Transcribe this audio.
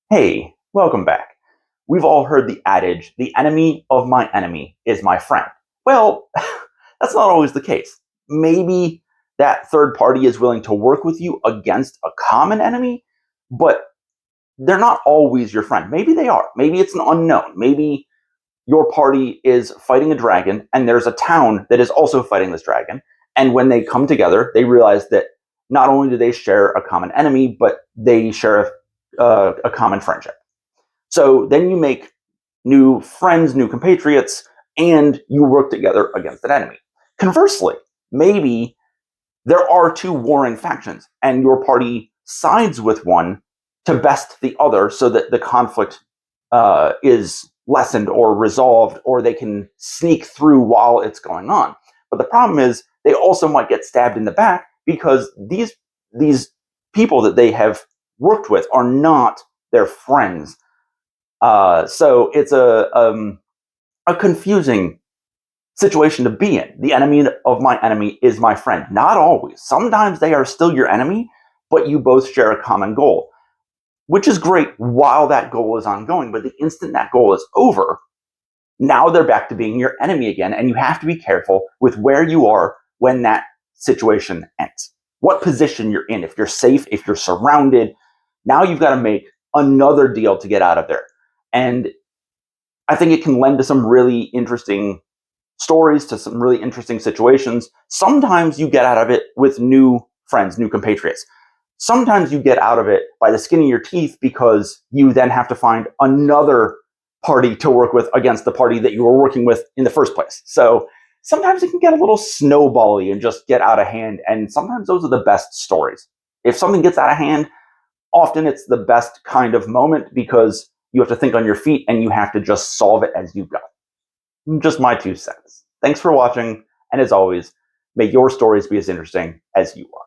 Hey, welcome back. We've all heard the adage, the enemy of my enemy is my friend. Well, that's not always the case. Maybe that third party is willing to work with you against a common enemy, but they're not always your friend. Maybe they are. Maybe it's an unknown. Maybe your party is fighting a dragon and there's a town that is also fighting this dragon. And when they come together, they realize that not only do they share a common enemy, but they share a common friendship. So then you make new friends, new compatriots, and you work together against an enemy. Conversely, maybe there are two warring factions, and your party sides with one to best the other so that the conflict is lessened or resolved, or they can sneak through while it's going on. But the problem is they also might get stabbed in the back because these people that they have worked with are not their friends. So it's a confusing situation to be in. The enemy of my enemy is my friend. Not always. Sometimes they are still your enemy, but you both share a common goal, which is great while that goal is ongoing. But the instant that goal is over, now they're back to being your enemy again, and you have to be careful with where you are when that situation ends. What position you're in. If you're safe, if you're surrounded, now you've got to make another deal to get out of there. And I think it can lend to some really interesting stories, to some really interesting situations. Sometimes you get out of it with new friends, new compatriots. Sometimes you get out of it by the skin of your teeth because you then have to find another party to work with against the party that you were working with in the first place. So sometimes it can get a little snowbally and just get out of hand. And sometimes those are the best stories. If something gets out of hand, often it's the best kind of moment because you have to think on your feet and you have to just solve it as you go. Just my 2 cents. Thanks for watching, and as always, may your stories be as interesting as you are.